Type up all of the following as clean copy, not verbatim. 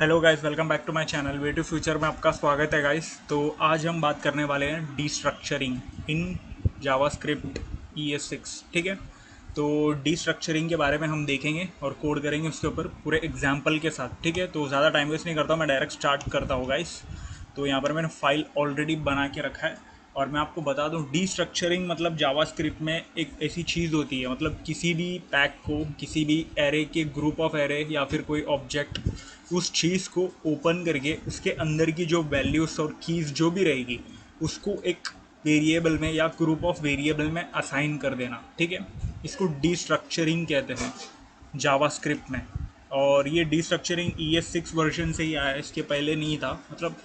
Hello guys, welcome back to my channel way to future में आपका स्वागत है गाइस। तो आज हम बात करने वाले हैं डीस्ट्रक्चरिंग इन जावास्क्रिप्ट ES6। ठीक है, तो डीस्ट्रक्चरिंग के बारे में हम देखेंगे और कोड करेंगे उसके ऊपर पूरे एग्जाम्पल के साथ। ठीक है, तो ज़्यादा टाइम वेस्ट नहीं करता हूँ, मैं डायरेक्ट स्टार्ट करता हूँ गाइस। तो यहाँ पर मैंने फाइल ऑलरेडी बना के रखा है और मैं आपको बता दूं, डीस्ट्रक्चरिंग मतलब जावास्क्रिप्ट में एक ऐसी चीज़ होती है, मतलब किसी भी पैक को, किसी भी एरे के ग्रुप ऑफ एरे या फिर कोई ऑब्जेक्ट, उस चीज़ को ओपन करके उसके अंदर की जो वैल्यूज़ और कीज़ जो भी रहेगी उसको एक वेरिएबल में या ग्रुप ऑफ वेरिएबल में असाइन कर देना। ठीक है, इसको डीस्ट्रक्चरिंग कहते हैं जावास्क्रिप्ट में। और ये डीस्ट्रक्चरिंग ES6 वर्जन से ही आया है, इसके पहले नहीं था। मतलब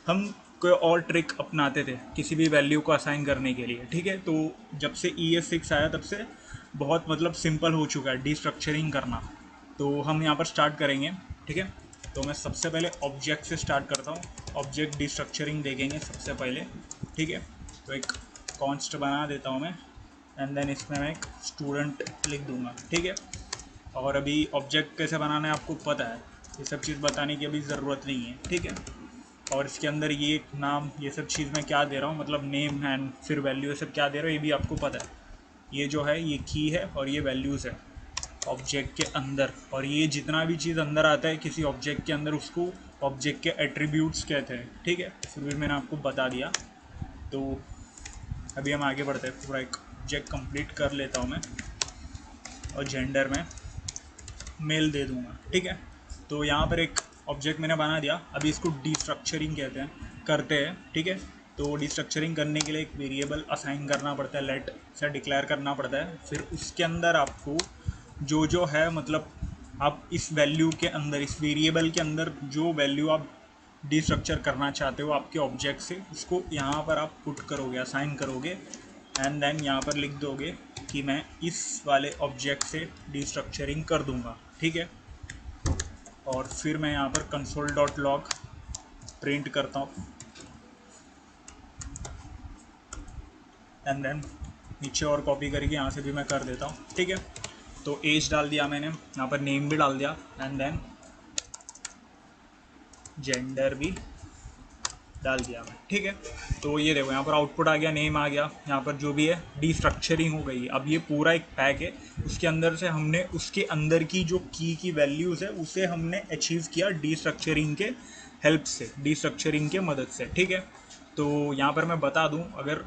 हम कोई और ट्रिक अपनाते थे किसी भी वैल्यू को असाइन करने के लिए। ठीक है, तो जब से ES6 आया तब से बहुत मतलब सिंपल हो चुका है डीस्ट्रक्चरिंग करना। तो हम यहाँ पर स्टार्ट करेंगे। ठीक है, तो मैं सबसे पहले ऑब्जेक्ट से स्टार्ट करता हूँ। ऑब्जेक्ट डिस्ट्रक्चरिंग देखेंगे सबसे पहले। ठीक है, तो एक कॉन्स्ट बना देता हूँ मैं, एंड देन इसमें मैं एक स्टूडेंट लिख दूँगा। ठीक है, और अभी ऑब्जेक्ट कैसे बनाना है आपको पता है, ये सब चीज़ बताने की अभी ज़रूरत नहीं है। ठीक है, और इसके अंदर ये नाम, ये सब चीज़ मैं क्या दे रहा हूँ, मतलब नेम एंड फिर वैल्यू, ये सब क्या दे रहा हूँ ये भी आपको पता है। ये जो है ये की है और ये वैल्यूज़ है ऑब्जेक्ट के अंदर। और ये जितना भी चीज़ अंदर आता है किसी ऑब्जेक्ट के अंदर, उसको ऑब्जेक्ट के एट्रीब्यूट्स कहते हैं। ठीक है, फिर भी मैंने आपको बता दिया। तो अभी हम आगे बढ़ते हैं, पूरा एक ऑब्जेक्ट कंप्लीट कर लेता हूँ मैं और जेंडर में मेल दे दूँगा। ठीक है, तो यहाँ पर एक ऑब्जेक्ट मैंने बना दिया। अभी इसको डीस्ट्रक्चरिंग कहते हैं, करते हैं। ठीक है, तो डीस्ट्रक्चरिंग करने के लिए एक वेरिएबल असाइन करना पड़ता है, लेट से डिक्लेयर करना पड़ता है। फिर उसके अंदर आपको जो है, मतलब आप इस वैल्यू के अंदर, इस वेरिएबल के अंदर जो वैल्यू आप डीस्ट्रक्चर करना चाहते हो आपके ऑब्जेक्ट से, उसको यहाँ पर आप पुट करोगे, असाइन करोगे, एंड देन यहाँ पर लिख दोगे कि मैं इस वाले ऑब्जेक्ट से डीस्ट्रक्चरिंग कर दूंगा। ठीक है, और फिर मैं यहाँ पर console.log प्रिंट करता हूँ, एंड देन नीचे और कॉपी करके यहाँ से भी मैं कर देता हूँ। ठीक है, तो एज डाल दिया मैंने, यहाँ पर नेम भी डाल दिया, एंड देन जेंडर भी डाल दिया मैं। ठीक है, तो ये देखो यहाँ पर आउटपुट आ गया, नेम आ गया, यहाँ पर जो भी है डीस्ट्रक्चरिंग हो गई। अब ये पूरा एक पैक है, उसके अंदर से हमने उसके अंदर की जो की वैल्यूज़ है उसे हमने अचीव किया डीस्ट्रक्चरिंग के हेल्प से, डीस्ट्रक्चरिंग के मदद से। ठीक है, तो यहाँ पर मैं बता दूँ, अगर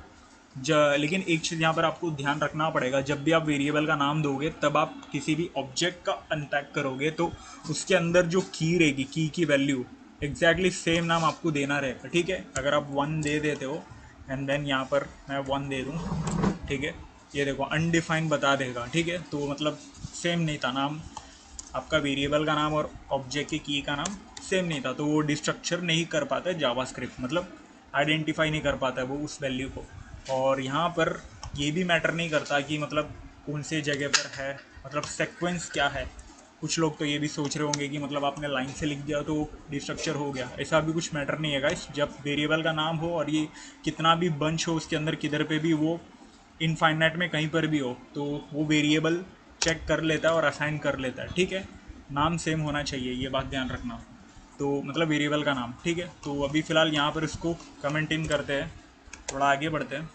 लेकिन एक चीज़ यहाँ पर आपको ध्यान रखना पड़ेगा, जब भी आप वेरिएबल का नाम दोगे तब आप किसी भी ऑब्जेक्ट का अनपैक करोगे तो उसके अंदर जो की रहेगी, की वैल्यू एग्जैक्टली सेम नाम आपको देना रहेगा। ठीक है, अगर आप 1 दे देते हो एंड देन यहाँ पर मैं 1 दे दूँ, ठीक है, ये देखो अनडिफाइंड बता देगा। ठीक है, तो मतलब सेम नहीं था नाम, आपका वेरिएबल का नाम और ऑब्जेक्ट की का नाम सेम नहीं था, तो वो डिस्ट्रक्चर नहीं कर पाता है जावास्क्रिप्ट, मतलब आइडेंटिफाई नहीं कर पाता है वो उस वैल्यू को। और यहाँ पर ये भी मैटर नहीं करता कि मतलब कौन से जगह पर है, मतलब सेक्वेंस क्या है। कुछ लोग तो ये भी सोच रहे होंगे कि मतलब आपने लाइन से लिख दिया तो डिस्ट्रक्चर हो गया, ऐसा भी कुछ मैटर नहीं है गाइस। जब वेरिएबल का नाम हो और ये कितना भी बंच हो उसके अंदर, किधर पे भी वो इनफाइनाइट में कहीं पर भी हो, तो वो वेरिएबल चेक कर लेता है और असाइन कर लेता है। ठीक है, नाम सेम होना चाहिए, ये बात ध्यान रखना। तो मतलब वेरिएबल का नाम। ठीक है, तो अभी फ़िलहाल यहाँ पर इसको कमेंट इन करते हैं, थोड़ा आगे बढ़ते हैं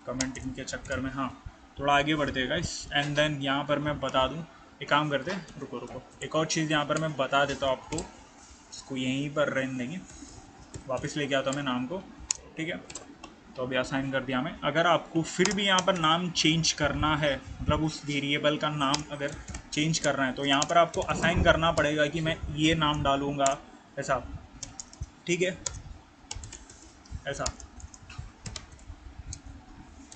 कमेंट इन के चक्कर में। हाँ, थोड़ा आगे बढ़ते हैं गाइस, एंड देन यहाँ पर मैं बता दूँ, एक काम करते हैं, रुको रुको, एक और चीज़ यहाँ पर मैं बता देता हूँ आपको, इसको यहीं पर रहने देंगे, वापस लेके आता हूँ मैं नाम को। ठीक है, तो अभी असाइन कर दिया मैं। अगर आपको फिर भी यहाँ पर नाम चेंज करना है, मतलब उस वेरिएबल का नाम अगर चेंज करना है, तो यहाँ पर आपको असाइन करना पड़ेगा कि मैं ये नाम डालूँगा, ऐसा। ठीक है, ऐसा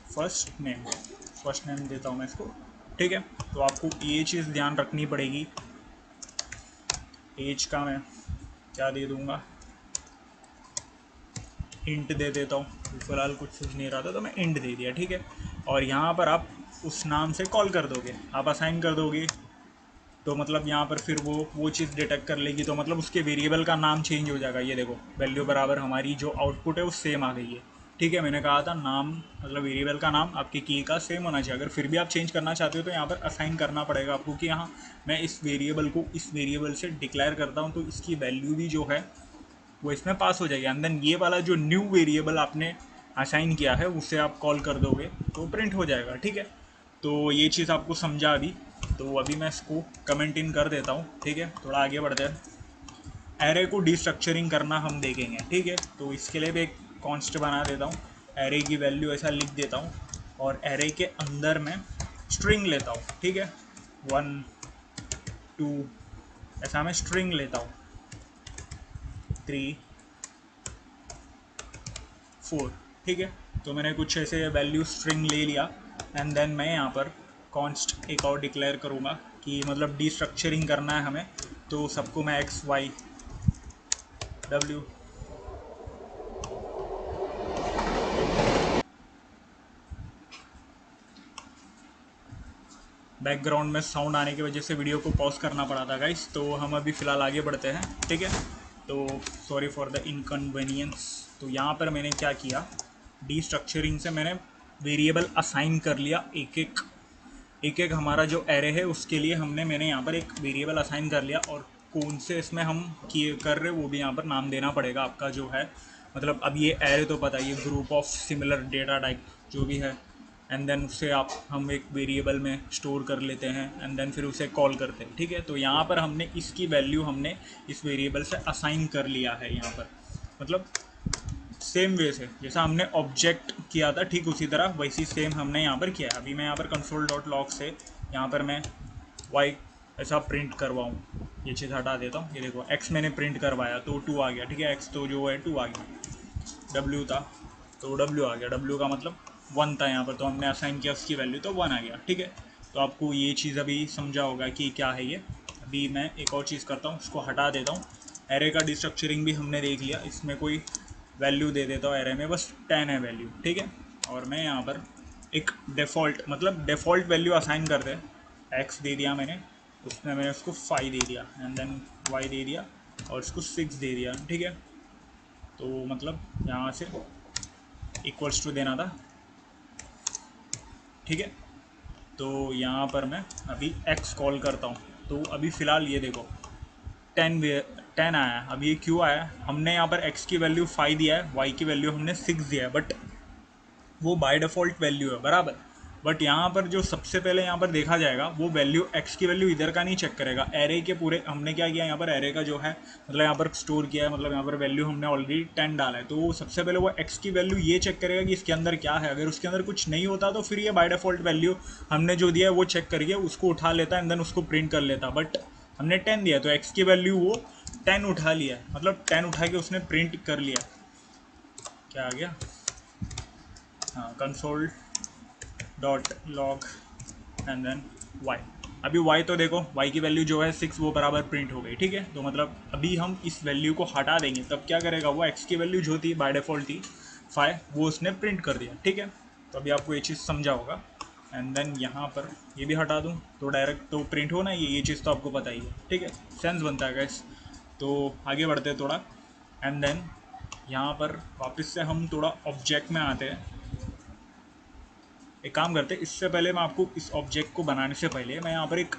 फर्स्ट नेम देता हूँ मैं इसको। ठीक है, तो आपको ये चीज़ ध्यान रखनी पड़ेगी। एज का मैं क्या दे दूँगा, इंट दे देता हूँ, फिलहाल कुछ सूझ नहीं रहा था तो मैं इंट दे दिया। ठीक है, और यहाँ पर आप उस नाम से कॉल कर दोगे, आप असाइन कर दोगे, तो मतलब यहाँ पर फिर वो चीज़ डिटेक्ट कर लेगी, तो मतलब उसके वेरिएबल का नाम चेंज हो जाएगा। ये देखो वैल्यू बराबर हमारी जो आउटपुट है वो सेम आ गई है। ठीक है, मैंने कहा था नाम मतलब वेरिएबल का नाम आपके की का सेम होना चाहिए। अगर फिर भी आप चेंज करना चाहते हो तो यहाँ पर असाइन करना पड़ेगा आपको कि हाँ मैं इस वेरिएबल को इस वेरिएबल से डिक्लेयर करता हूँ, तो इसकी वैल्यू भी जो है वो इसमें पास हो जाएगी। एंड देन ये वाला जो न्यू वेरिएबल आपने असाइन किया है उसे आप कॉल कर दोगे तो प्रिंट हो जाएगा। ठीक है, तो ये चीज़ आपको समझा अभी। तो अभी मैं इसको कमेंट इन कर देता हूँ। ठीक है, थोड़ा आगे बढ़ते हैं। एरे को डिस्ट्रक्चरिंग करना हम देखेंगे। ठीक है, तो इसके लिए भी एक कॉन्स्ट बना देता हूँ। एरे की वैल्यू ऐसा लिख देता हूँ और एरे के अंदर मैं स्ट्रिंग लेता हूँ। ठीक है, 1 2 ऐसा मैं स्ट्रिंग लेता हूँ, 3 4। ठीक है, तो मैंने कुछ ऐसे वैल्यू स्ट्रिंग ले लिया। एंड देन मैं यहाँ पर कॉन्स्ट एक और डिक्लेयर करूँगा कि मतलब डिस्ट्रक्चरिंग करना है हमें, तो सबको मैं एक्स वाई डब्ल्यू बैकग्राउंड में साउंड आने की वजह से वीडियो को पॉज करना पड़ा था गाइस। तो हम अभी फ़िलहाल आगे बढ़ते हैं। ठीक है, तो सॉरी फॉर द इनकन्वीनियंस। तो यहाँ पर मैंने क्या किया, डिस्ट्रक्चरिंग से मैंने वेरिएबल असाइन कर लिया। एक एक हमारा जो एरे है उसके लिए मैंने यहाँ पर एक वेरिएबल असाइन कर लिया, और कौन से इसमें हम किए कर रहे वो भी यहाँ पर नाम देना पड़ेगा आपका जो है। मतलब अब ये एरे तो पता है, group of similar data type जो भी है। एंड देन उससे हम एक वेरिएबल में स्टोर कर लेते हैं एंड देन फिर उसे कॉल करते हैं। ठीक है, तो यहाँ पर हमने इसकी वैल्यू हमने इस वेरिएबल से असाइन कर लिया है यहाँ पर। मतलब सेम वे से जैसा हमने ऑब्जेक्ट किया था ठीक उसी तरह वैसी सेम हमने यहाँ पर किया है। अभी मैं यहाँ पर console.log से यहाँ पर मैं y ऐसा प्रिंट करवाऊँ, ये चीज़ हटा देता हूँ। ये देखो x मैंने प्रिंट करवाया तो 2 आ गया। ठीक है, x तो जो है 2 आ गया। w था तो w आ गया, w का मतलब 1 था यहाँ पर, तो हमने असाइन किया उसकी वैल्यू तो 1 आ गया। ठीक है, तो आपको ये चीज़ अभी समझा होगा कि क्या है ये। अभी मैं एक और चीज़ करता हूँ, इसको हटा देता हूँ। एरे का डिस्ट्रक्चरिंग भी हमने देख लिया, इसमें कोई वैल्यू दे देता हूँ। एरे में बस 10 है वैल्यू। ठीक है, और मैं यहाँ पर एक डिफ़ॉल्ट मतलब डिफ़ॉल्ट वैल्यू असाइन कर दे। एक्स दे दिया मैंने, उसमें मैंने उसको 5 दे दिया एंड देन वाई दे दिया और इसको 6 दे दिया। ठीक है, तो मतलब यहाँ से इक्वल्स टू देना था। ठीक है, तो यहाँ पर मैं अभी x कॉल करता हूँ। तो अभी फ़िलहाल ये देखो 10 आया है। अब ये क्यों आया, हमने यहाँ पर x की वैल्यू 5 दिया है, y की वैल्यू हमने 6 दिया है, बट वो बाय डिफ़ॉल्ट वैल्यू है बराबर। बट यहाँ पर जो सबसे पहले यहाँ पर देखा जाएगा वो वैल्यू x की वैल्यू इधर का नहीं चेक करेगा। एरे के पूरे हमने क्या किया यहाँ पर, एरे का जो है मतलब यहाँ पर स्टोर किया है, मतलब यहाँ पर वैल्यू हमने ऑलरेडी 10 डाला है। तो सबसे पहले वो x की वैल्यू ये चेक करेगा कि इसके अंदर क्या है। अगर उसके अंदर कुछ नहीं होता तो फिर ये बाय डिफ़ॉल्ट वैल्यू हमने जो दिया है वो चेक करके उसको उठा लेता है एंड देन उसको प्रिंट कर लेता। बट हमने 10 दिया तो x की वैल्यू वो 10 उठा लिया है, मतलब 10 उठा के उसने प्रिंट कर लिया। क्या आ गया, हाँ, console dot log and then y। अभी y तो देखो y की वैल्यू जो है 6 वो बराबर प्रिंट हो गई। ठीक है, तो मतलब अभी हम इस वैल्यू को हटा देंगे तब क्या करेगा, वो x की वैल्यू जो थी बाय डिफ़ॉल्ट थी 5 वो उसने प्रिंट कर दिया। ठीक है, तो अभी आपको ये चीज़ समझा होगा। एंड देन यहाँ पर ये भी हटा दूँ तो डायरेक्ट तो प्रिंट होना ही है, ये चीज़ तो आपको पता ही है। ठीक है, सेंस बनता है गैस। तो आगे बढ़ते हैं थोड़ा। एंड देन यहाँ पर वापस से हम थोड़ा ऑब्जेक्ट में आते हैं। एक काम करते हैं, इससे पहले मैं आपको इस ऑब्जेक्ट को बनाने से पहले मैं यहाँ पर एक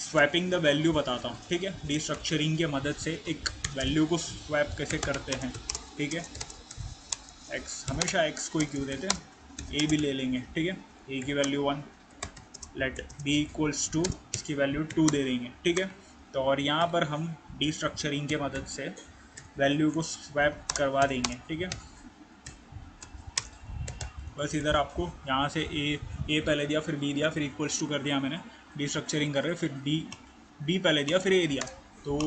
स्वैपिंग द वैल्यू बताता हूँ। ठीक है, डिस्ट्रक्चरिंग के मदद से एक वैल्यू को स्वैप कैसे करते हैं। ठीक है, एक्स हमेशा एक्स को ही क्यों देते हैं, ए भी ले लेंगे। ठीक है, ए की value 1, let B equals to इसकी वैल्यू 2 दे देंगे। ठीक है, तो और यहाँ पर हम डिस्ट्रक्चरिंग के मदद से वैल्यू को स्वैप करवा देंगे। ठीक है, बस इधर आपको यहाँ से ए पहले दिया फिर बी दिया फिर इक्वल्स टू कर दिया मैंने, डिस्ट्रक्चरिंग कर रहे फिर बी पहले दिया फिर ए दिया। तो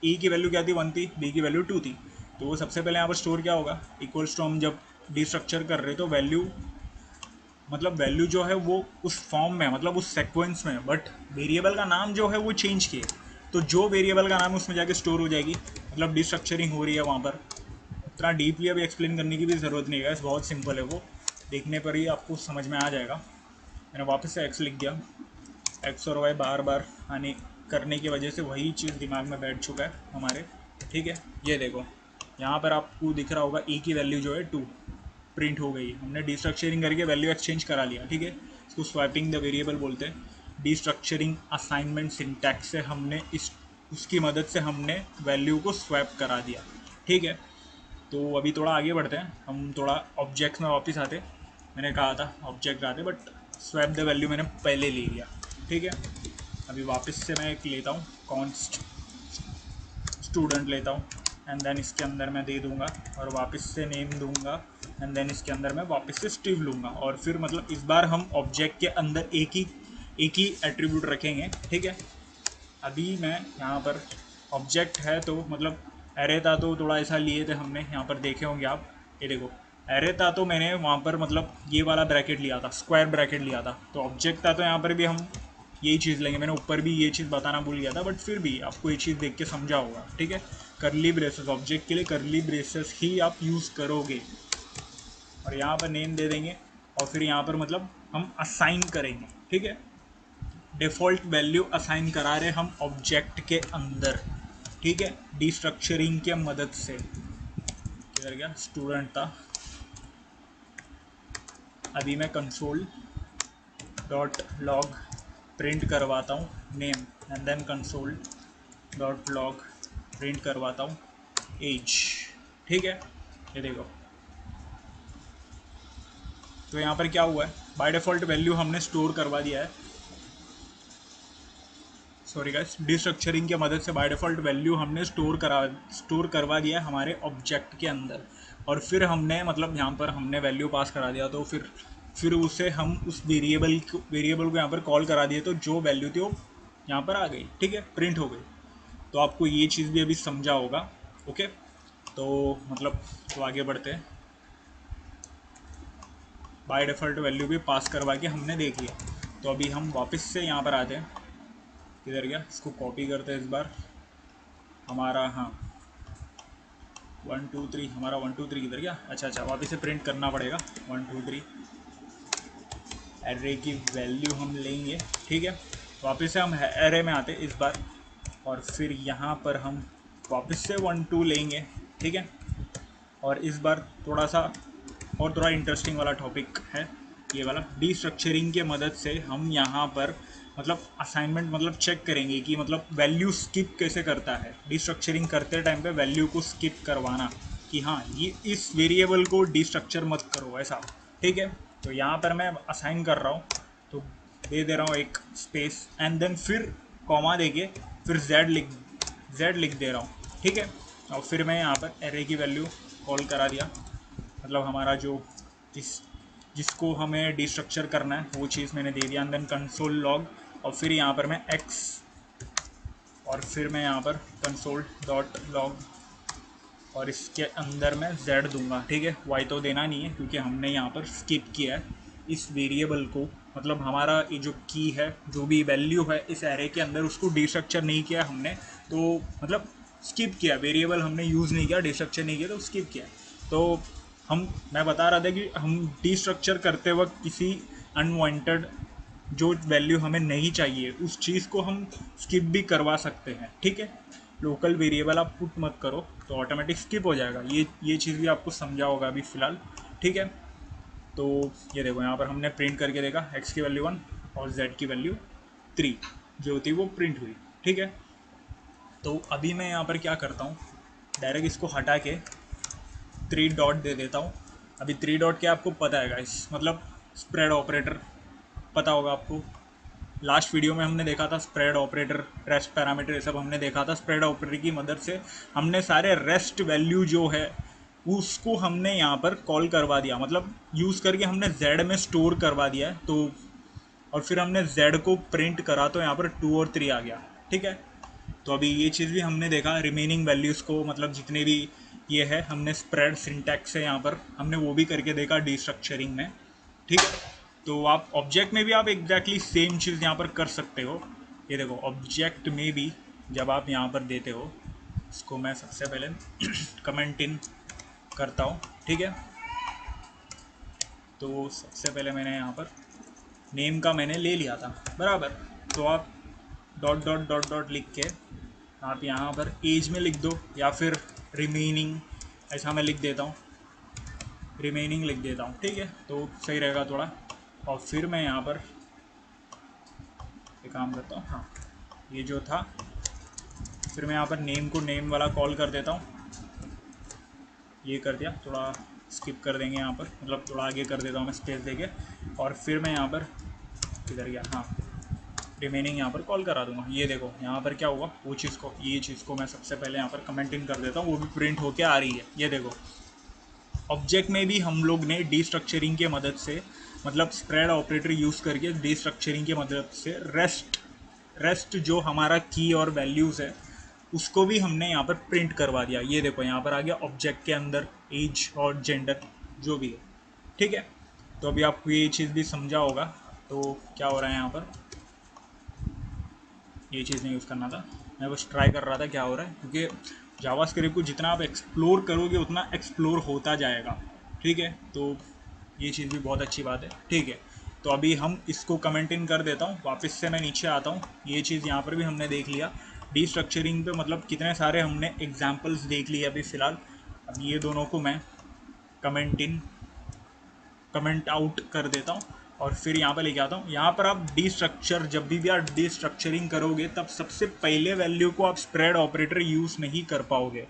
ए की वैल्यू क्या थी 1 थी, बी की वैल्यू 2 थी। तो सबसे पहले यहाँ पर स्टोर क्या होगा, इक्वल्स टू हम जब डिस्ट्रक्चर कर रहे तो वैल्यू मतलब वैल्यू जो है वो उस फॉर्म में मतलब उस सेक्वेंस में, बट वेरिएबल का नाम जो है वो चेंज किए। तो जो वेरिएबल का नाम उसमें जाके स्टोर हो जाएगी, मतलब डिस्ट्रक्चरिंग हो रही है वहाँ पर। इतना डीपली अभी एक्सप्लेन करने की भी ज़रूरत नहीं है, बहुत सिंपल है वो, देखने पर ही आपको समझ में आ जाएगा। मैंने वापस से एक्स लिख दिया, एक्स और वाई बार बार आने करने की वजह से वही चीज़ दिमाग में बैठ चुका है हमारे। ठीक है, ये देखो यहाँ पर आपको दिख रहा होगा ई की वैल्यू जो है 2। प्रिंट हो गई, हमने डिस्ट्रक्चरिंग करके वैल्यू एक्सचेंज करा लिया, ठीक है। इसको स्वैपिंग द वेरिएबल बोलते हैं। डिस्ट्रक्चरिंग असाइनमेंट सिंटैक्स से हमने उसकी मदद से हमने वैल्यू को स्वैप करा दिया, ठीक है। तो अभी थोड़ा आगे बढ़ते हैं, हम थोड़ा ऑब्जेक्ट्स में वापस आते। मैंने कहा था ऑब्जेक्ट आते, बट स्वैप द वैल्यू मैंने पहले ले लिया, ठीक है। अभी वापस से मैं एक लेता हूँ, कॉन्स्ट स्टूडेंट लेता हूँ, एंड देन इसके अंदर मैं दे दूँगा और वापस से नेम दूँगा, एंड देन इसके अंदर मैं वापस से स्ट्रिंग लूँगा। और फिर मतलब इस बार हम ऑब्जेक्ट के अंदर एक ही एट्रीब्यूट रखेंगे, ठीक है। अभी मैं यहाँ पर ऑब्जेक्ट है तो मतलब एरे था तो थोड़ा ऐसा लिए थे हमने, यहाँ पर देखे होंगे आप, ये देखो एरे था तो मैंने वहाँ पर मतलब ये वाला ब्रैकेट लिया था, स्क्वायर ब्रैकेट लिया था। तो ऑब्जेक्ट था तो यहाँ पर भी हम यही चीज़ लेंगे। मैंने ऊपर भी ये चीज़ बताना भूल गया था, बट फिर भी आपको ये चीज़ देख के समझा होगा, ठीक है। करली ब्रेसेस, ऑब्जेक्ट के लिए करली ब्रेसेस ही आप यूज़ करोगे, और यहाँ पर नेम दे देंगे, और फिर यहाँ पर मतलब हम असाइन करेंगे, ठीक है। डिफ़ॉल्ट वैल्यू असाइन करा रहे हम ऑब्जेक्ट के अंदर, ठीक है, डिस्ट्रक्चरिंग के मदद से। किधर गया स्टूडेंट था। अभी मैं कंसोल डॉट लॉग प्रिंट करवाता हूँ name, and then console dot log print करवाता हूँ एज, ठीक है। ये देखो, तो यहाँ पर क्या हुआ है, बाय डिफ़ॉल्ट वैल्यू हमने स्टोर करवा दिया है, सॉरी गाइस, डिस्ट्रक्चरिंग की मदद से बाय डिफ़ॉल्ट वैल्यू हमने स्टोर करवा दिया है हमारे ऑब्जेक्ट के अंदर। और फिर हमने मतलब यहाँ पर हमने वैल्यू पास करा दिया, तो फिर उसे हम उस वेरिएबल को यहाँ पर कॉल करा दिए, तो जो वैल्यू थी वो यहाँ पर आ गई, ठीक है, प्रिंट हो गई। तो आपको ये चीज़ भी अभी समझा होगा, ओके। तो मतलब तो आगे बढ़ते हैं। बाय डिफ़ॉल्ट वैल्यू भी पास करवा के हमने देख लिया। तो अभी हम वापस से यहाँ पर आते हैं, किधर गया, इसको कॉपी करते हैं इस बार हमारा, हाँ 1 2 3, हमारा 1 2 3 किधर गया, अच्छा वापस से प्रिंट करना पड़ेगा 1 2 3। एरे की वैल्यू हम लेंगे, ठीक है। वापस से हम एरे में आते इस बार, और फिर यहाँ पर हम वापस से 1 2 लेंगे, ठीक है। और इस बार थोड़ा इंटरेस्टिंग वाला टॉपिक है ये वाला। डिस्ट्रक्चरिंग के मदद से हम यहाँ पर मतलब असाइनमेंट मतलब चेक करेंगे कि मतलब वैल्यू स्किप कैसे करता है। डिस्ट्रक्चरिंग करते टाइम पे वैल्यू को स्किप करवाना कि हाँ ये इस वेरिएबल को डिस्ट्रक्चर मत करो ऐसा, ठीक है। तो यहाँ पर मैं असाइन कर रहा हूँ, तो दे दे रहा हूँ एक स्पेस, एंड देन फिर कॉमा देके फिर जेड लिख दे रहा हूँ, ठीक है। और फिर मैं यहाँ पर एरे की वैल्यू कॉल करा दिया, मतलब हमारा जो जिसको हमें डिस्ट्रक्चर करना है वो चीज़ मैंने दे दिया, एंड देन कंसोल लॉग, और फिर यहाँ पर मैं एक्स, और फिर मैं यहाँ पर कंसोल डॉट लॉग, और इसके अंदर मैं z दूंगा, ठीक है। y तो देना नहीं है क्योंकि हमने यहाँ पर स्किप किया है इस वेरिएबल को, मतलब हमारा ये जो की है, जो भी वैल्यू है इस एरे के अंदर, उसको डिस्ट्रक्चर नहीं किया हमने, तो मतलब स्किप किया, वेरिएबल हमने यूज़ नहीं किया, डिस्ट्रक्चर नहीं किया, तो स्किप किया। तो मैं बता रहा था कि हम डिस्ट्रक्चर करते वक्त किसी अनवांटेड जो वैल्यू हमें नहीं चाहिए उस चीज़ को हम स्किप भी करवा सकते हैं, ठीक है। लोकल वेरिएबल आप पुट मत करो तो ऑटोमेटिक स्किप हो जाएगा, ये चीज़ भी आपको समझा होगा अभी फ़िलहाल, ठीक है। तो ये देखो यहाँ पर हमने प्रिंट करके देखा, x की वैल्यू 1 और z की वैल्यू 3 जो थी वो प्रिंट हुई, ठीक है। तो अभी मैं यहाँ पर क्या करता हूँ, डायरेक्ट इसको हटा के 3 डॉट दे देता हूँ। अभी 3 डॉट क्या आपको पता है गाइस, मतलब स्प्रेड ऑपरेटर पता होगा आपको। लास्ट वीडियो में हमने देखा था स्प्रेड ऑपरेटर, रेस्ट पैरामीटर, ये सब हमने देखा था। स्प्रेड ऑपरेटर की मदद से हमने सारे रेस्ट वैल्यू जो है उसको हमने यहाँ पर कॉल करवा दिया, मतलब यूज़ करके हमने z में स्टोर करवा दिया है। तो और फिर हमने z को प्रिंट करा तो यहाँ पर 2 और 3 आ गया, ठीक है। तो अभी ये चीज़ भी हमने देखा, रिमेनिंग वैल्यूज़ को मतलब जितने भी ये है हमने स्प्रेड सिंटैक्स से यहाँ पर हमने वो भी करके देखा डिस्ट्रक्चरिंग में, ठीक है। तो आप ऑब्जेक्ट में भी आप एग्जैक्टली सेम चीज़ यहाँ पर कर सकते हो। ये देखो ऑब्जेक्ट में भी जब आप यहाँ पर देते हो, इसको मैं सबसे पहले कमेंट इन करता हूँ, ठीक है। तो सबसे पहले मैंने यहाँ पर नेम का मैंने ले लिया था बराबर, तो आप डॉट डॉट डॉट डॉट लिख के आप यहाँ पर एज में लिख दो, या फिर रिमेनिंग ऐसा मैं लिख देता हूँ, रिमेनिंग लिख देता हूँ, ठीक है, तो सही रहेगा थोड़ा। और फिर मैं यहाँ पर एक काम करता हूँ, हाँ ये जो था, फिर मैं यहाँ पर नेम को नेम वाला कॉल कर देता हूँ, ये कर दिया, थोड़ा स्किप कर देंगे यहाँ पर, मतलब थोड़ा आगे कर देता हूँ मैं स्पेस देके। और फिर मैं यहाँ पर किधर गया, हाँ रिमेनिंग यहाँ पर कॉल करा दूंगा। ये देखो यहाँ पर क्या हुआ, वो चीज़ को, ये चीज़ को मैं सबसे पहले यहाँ पर कमेंट इन कर देता हूँ, वो भी प्रिंट होके आ रही है। ये देखो ऑब्जेक्ट में भी हम लोग ने डीस्ट्रक्चरिंग के मदद से, मतलब स्प्रेड ऑपरेटर यूज़ करके डीस्ट्रक्चरिंग के मदद से रेस्ट जो हमारा की और वैल्यूज़ है उसको भी हमने यहाँ पर प्रिंट करवा दिया। ये देखो यहाँ पर आ गया ऑब्जेक्ट के अंदर एज और जेंडर जो भी है, ठीक है। तो अभी आपको ये चीज़ भी समझा होगा। तो क्या हो रहा है यहाँ पर, ये चीज़ नहीं यूज़ करना था, मैं बस ट्राई कर रहा था क्या हो रहा है, क्योंकि जावास्क्रिप्ट को जितना आप एक्सप्लोर करोगे उतना एक्सप्लोर होता जाएगा, ठीक है। तो ये चीज़ भी बहुत अच्छी बात है, ठीक है। तो अभी हम इसको कमेंट इन कर देता हूँ, वापस से मैं नीचे आता हूँ। ये चीज़ यहाँ पर भी हमने देख लिया डीस्ट्रक्चरिंग पे, मतलब कितने सारे हमने एग्जाम्पल्स देख लिए अभी फ़िलहाल। अब ये दोनों को मैं कमेंट इन कमेंट आउट कर देता हूँ और फिर यहाँ पर लेके आता हूँ। यहाँ पर आप डीस्ट्रक्चर, जब भी आप डीस्ट्रक्चरिंग करोगे तब सबसे पहले वैल्यू को आप स्प्रेड ऑपरेटर यूज़ नहीं कर पाओगे,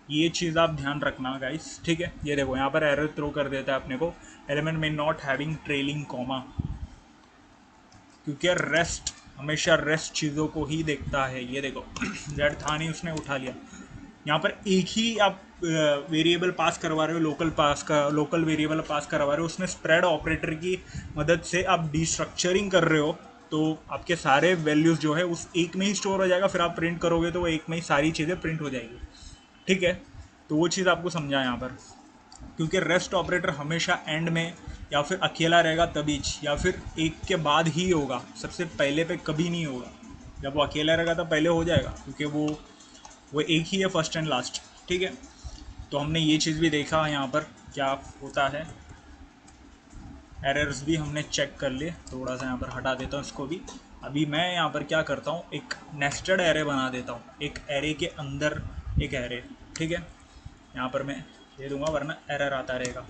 ये चीज़ आप ध्यान रखना गाइस, ठीक है। ये देखो यहाँ पर एरर थ्रो कर देता है अपने को, एलिमेंट में नॉट हैविंग ट्रेलिंग कॉमा, क्योंकि रेस्ट हमेशा रेस्ट चीज़ों को ही देखता है। ये देखो जेड था नहीं, उसने उठा लिया। यहाँ पर एक ही आप वेरिएबल पास करवा रहे हो, लोकल वेरिएबल पास करवा रहे हो, उसमें स्प्रेड ऑपरेटर की मदद से आप डीस्ट्रक्चरिंग कर रहे हो, तो आपके सारे वैल्यूज़ जो है उस एक में ही स्टोर हो जाएगा। फिर आप प्रिंट करोगे तो वो एक में ही सारी चीज़ें प्रिंट हो जाएगी, ठीक है। तो वो चीज़ आपको समझा यहाँ पर, क्योंकि रेस्ट ऑपरेटर हमेशा एंड में या फिर अकेला रहेगा तभी, या फिर एक के बाद ही होगा, सबसे पहले पे कभी नहीं होगा। जब वो अकेला रहेगा तब पहले हो जाएगा, क्योंकि वो एक ही है, फर्स्ट एंड लास्ट, ठीक है। तो हमने ये चीज़ भी देखा यहाँ पर क्या होता है, एरर्स भी हमने चेक कर लिए। थोड़ा सा यहाँ पर हटा देता हूँ इसको भी। अभी मैं यहाँ पर क्या करता हूँ, एक नेस्टेड एरे बना देता हूँ, एक एरे के अंदर एक एरे, ठीक है। यहाँ पर मैं दे दूँगा वरना एरर आता रहेगा,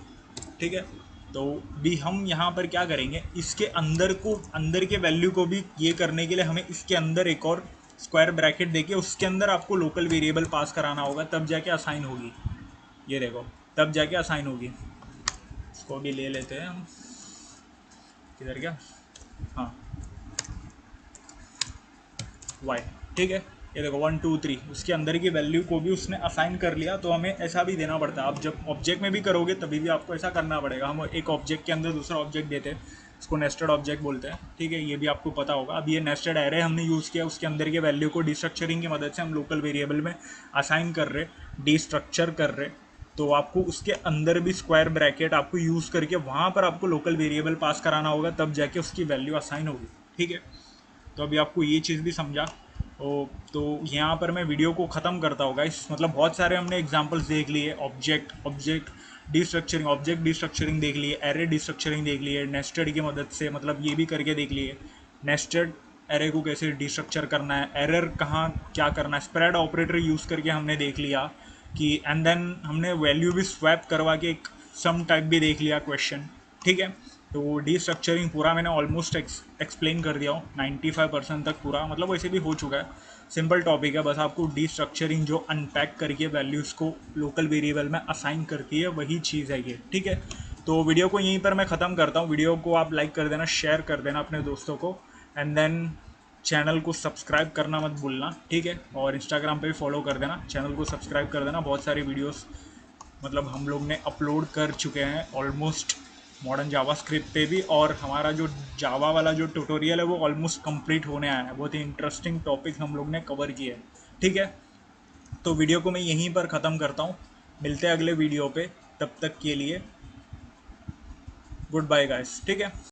ठीक है। तो भी हम यहाँ पर क्या करेंगे, इसके अंदर को, अंदर के वैल्यू को भी ये करने के लिए हमें इसके अंदर एक और स्क्वायर ब्रैकेट देके उसके अंदर आपको लोकल वेरिएबल पास कराना होगा, तब जाके असाइन होगी। ये देखो तब जाके असाइन होगी। इसको भी ले लेते हैं हम, किधर गया, हाँ वाई, ठीक है। ये देखो 1 2 3 उसके अंदर की वैल्यू को भी उसने असाइन कर लिया। तो हमें ऐसा भी देना पड़ता है, आप जब ऑब्जेक्ट में भी करोगे तभी भी आपको ऐसा करना पड़ेगा। हम एक ऑब्जेक्ट के अंदर दूसरा ऑब्जेक्ट देते हैं, इसको नेस्टेड ऑब्जेक्ट बोलते हैं, ठीक है। ये भी आपको पता होगा। अब ये नेस्टेड एरे हमने यूज़ किया, उसके अंदर के वैल्यू को डीस्ट्रक्चरिंग की मदद से हम लोकल वेरिएबल में असाइन कर रहे, डीस्ट्रक्चर कर रहे। तो आपको उसके अंदर भी स्क्वायर ब्रैकेट आपको यूज़ करके वहाँ पर आपको लोकल वेरिएबल पास कराना होगा, तब जाके उसकी वैल्यू असाइन होगी, ठीक है। तो अभी आपको ये चीज़ भी समझा। तो यहाँ पर मैं वीडियो को ख़त्म करता हूँ गाइस। मतलब बहुत सारे हमने एग्जांपल्स देख लिए, ऑब्जेक्ट डिस्ट्रक्चरिंग देख लिए, एरे डिस्ट्रक्चरिंग देख लिए, नेस्टेड की मदद से, मतलब ये भी करके देख लिए नेस्टेड एरे को कैसे डिस्ट्रक्चर करना है, एरर कहाँ क्या करना है, स्प्रेड ऑपरेटर यूज़ करके हमने देख लिया कि, एंड देन हमने वैल्यू भी स्वैप करवा के एक सम टाइप भी देख लिया क्वेश्चन, ठीक है। तो डीस्ट्रक्चरिंग पूरा मैंने ऑलमोस्ट एक्सप्लेन कर दिया हूँ 95% तक पूरा, मतलब वैसे भी हो चुका है। सिंपल टॉपिक है, बस आपको डीस्ट्रक्चरिंग जो अनपैक करके वैल्यूज़ को लोकल वेरिएबल में असाइन करती है वही चीज़ है ये, ठीक है। तो वीडियो को यहीं पर मैं ख़त्म करता हूँ। वीडियो को आप लाइक कर देना, शेयर कर देना अपने दोस्तों को, एंड देन चैनल को सब्सक्राइब करना मत भूलना, ठीक है। और इंस्टाग्राम पे भी फॉलो कर देना, चैनल को सब्सक्राइब कर देना। बहुत सारी वीडियोस मतलब हम लोग ने अपलोड कर चुके हैं ऑलमोस्ट मॉडर्न जावास्क्रिप्ट पे भी, और हमारा जो जावा वाला जो ट्यूटोरियल है वो ऑलमोस्ट कंप्लीट होने आया है। बहुत ही इंटरेस्टिंग टॉपिक हम लोग ने कवर किया है, ठीक है। तो वीडियो को मैं यहीं पर ख़त्म करता हूँ, मिलते हैं अगले वीडियो पे, तब तक के लिए गुड बाय गाइस, ठीक है।